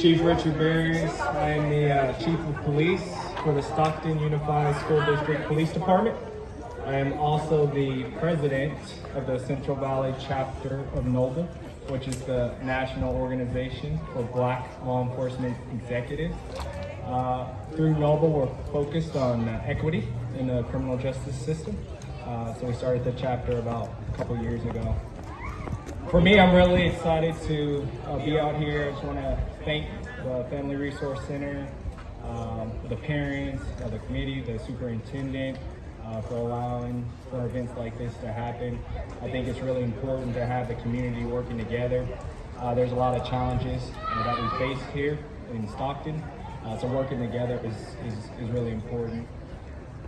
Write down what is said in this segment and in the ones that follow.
Chief Richard Barries. I am the Chief of Police for the Stockton Unified School District Police Department. I am also the President of the Central Valley chapter of Noble, which is the national organization for Black law enforcement executives. Through Noble, we're focused on equity in the criminal justice system. So we started the chapter about a couple years ago. For me, I'm really excited to be out here. I just want to thank the Family Resource Center, the parents, the committee, the superintendent for allowing for events like this to happen. I think it's really important to have the community working together. There's a lot of challenges that we face here in Stockton, so working together is really important.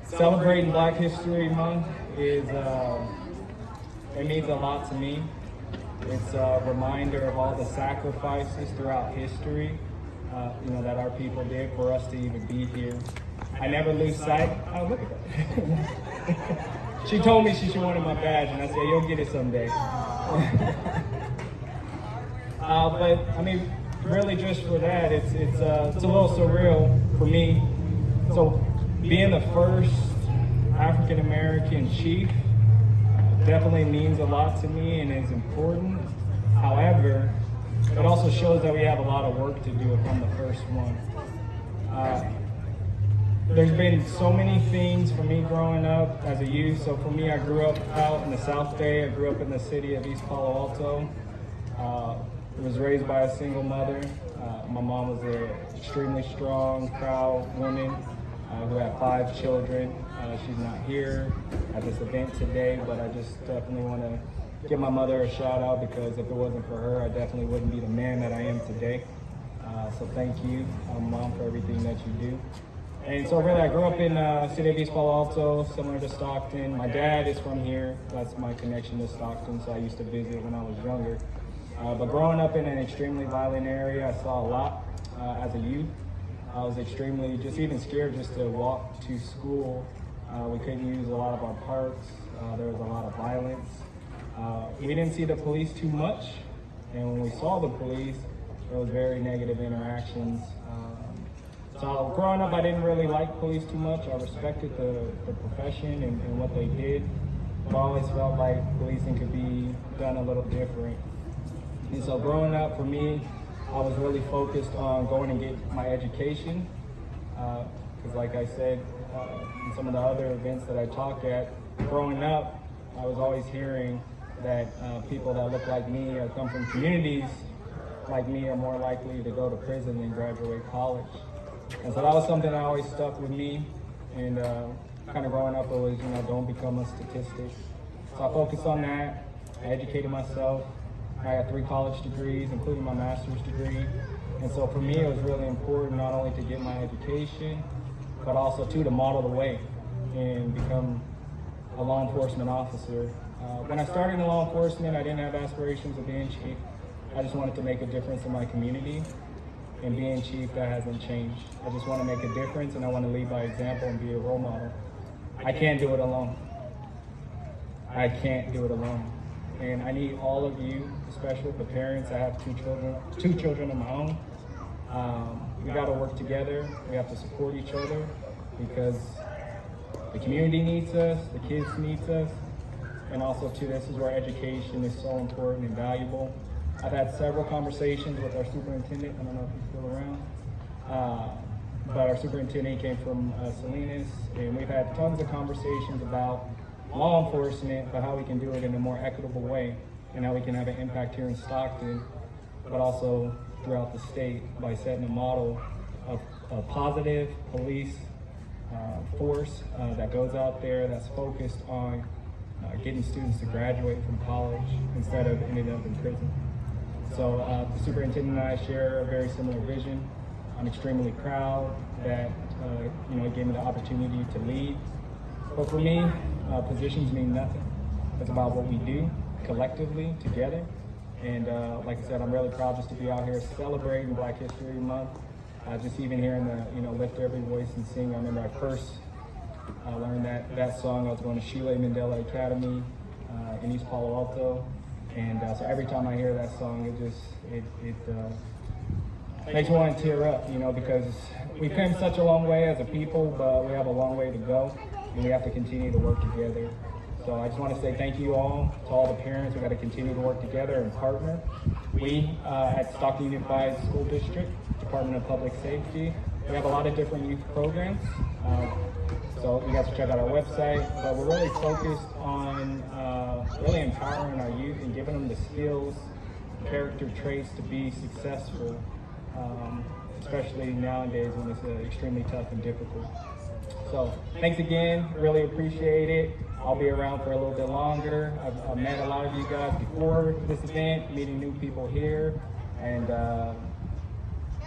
Celebrating Black History Month it means a lot to me. It's a reminder of all the sacrifices throughout history, that our people did for us to even be here. I never lose sight. Oh, look at that. She told me she wanted my badge, and I said, "You'll get it someday." But I mean, really, just for that, it's a little surreal for me. So, being the first African American chief definitely means a lot to me and is important. However, it also shows that we have a lot of work to do if I'm the first one. There's been so many things for me growing up as a youth. So for me, I grew up out in the South Bay. I grew up in the city of East Palo Alto. I was raised by a single mother. My mom was an extremely strong, proud woman who had 5 children. She's not here at this event today, but I just definitely want to give my mother a shout out, because if it wasn't for her, I definitely wouldn't be the man that I am today. So thank you, Mom, for everything that you do. And so really, I grew up in city of East Palo Alto, similar to Stockton. My dad is from here. That's my connection to Stockton, so I used to visit when I was younger. But growing up in an extremely violent area, I saw a lot as a youth. I was extremely just even scared just to walk to school. We couldn't use a lot of our parks. There was a lot of violence. We didn't see the police too much, and when we saw the police, there was very negative interactions. So growing up, I didn't really like police too much. I respected the profession and what they did, but I always felt like policing could be done a little different. And so growing up, for me, I was really focused on going and get my education, because like I said, in some of the other events that I talk at, growing up, I was always hearing that people that look like me or come from communities like me are more likely to go to prison than graduate college. And so that was something that always stuck with me. And kind of growing up, it was, don't become a statistic. So I focused on that. I educated myself. I got 3 college degrees, including my master's degree. And so for me, it was really important not only to get my education, but also to model the way and become a law enforcement officer. When I started in law enforcement, I didn't have aspirations of being chief. I just wanted to make a difference in my community. And being chief, that hasn't changed. I just want to make a difference, and I want to lead by example and be a role model. I can't do it alone. I can't do it alone. And I need all of you, especially the parents. I have 2 children of my own. We got to work together. We have to support each other, because the community needs us, the kids need us, and also too, this is where education is so important and valuable. I've had several conversations with our superintendent. I don't know if he's still around, but our superintendent came from Salinas, and we've had tons of conversations about law enforcement, but how we can do it in a more equitable way, and how we can have an impact here in Stockton, but also throughout the state by setting a model of a positive police force that goes out there, that's focused on getting students to graduate from college instead of ending up in prison. So the superintendent and I share a very similar vision. I'm extremely proud that it gave me the opportunity to lead. But for me, positions mean nothing. It's about what we do collectively together. And like I said, I'm really proud just to be out here celebrating Black History Month. Just even hearing the lift every voice and sing. I remember I first learned that song. I was going to Shule Mandela Academy in East Palo Alto. And so every time I hear that song, makes me want to tear up, you know, because we've come such a long way as a people, but we have a long way to go, and we have to continue to work together. So I just want to say thank you all, to all the parents. We've got to continue to work together and partner. We at Stockton Unified School District, Department of Public Safety, we have a lot of different youth programs. So you guys can check out our website, but we're really focused on really empowering our youth and giving them the skills, character traits to be successful, especially nowadays when it's extremely tough and difficult. So thanks again, really appreciate it. I'll be around for a little bit longer. I've met a lot of you guys before this event, meeting new people here, and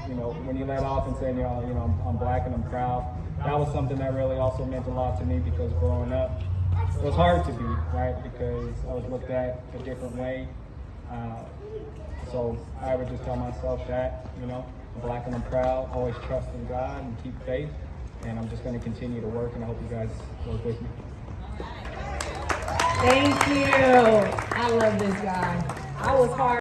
you know, when you let off and saying, you know, I'm black and I'm proud, that was something that really also meant a lot to me, because growing up, it was hard to be, right? Because I was looked at a different way. So I would just tell myself that, you know, I'm black and I'm proud, always trust in God and keep faith. And I'm just going to continue to work, and I hope you guys work with me. Thank you. I love this guy. I was hard.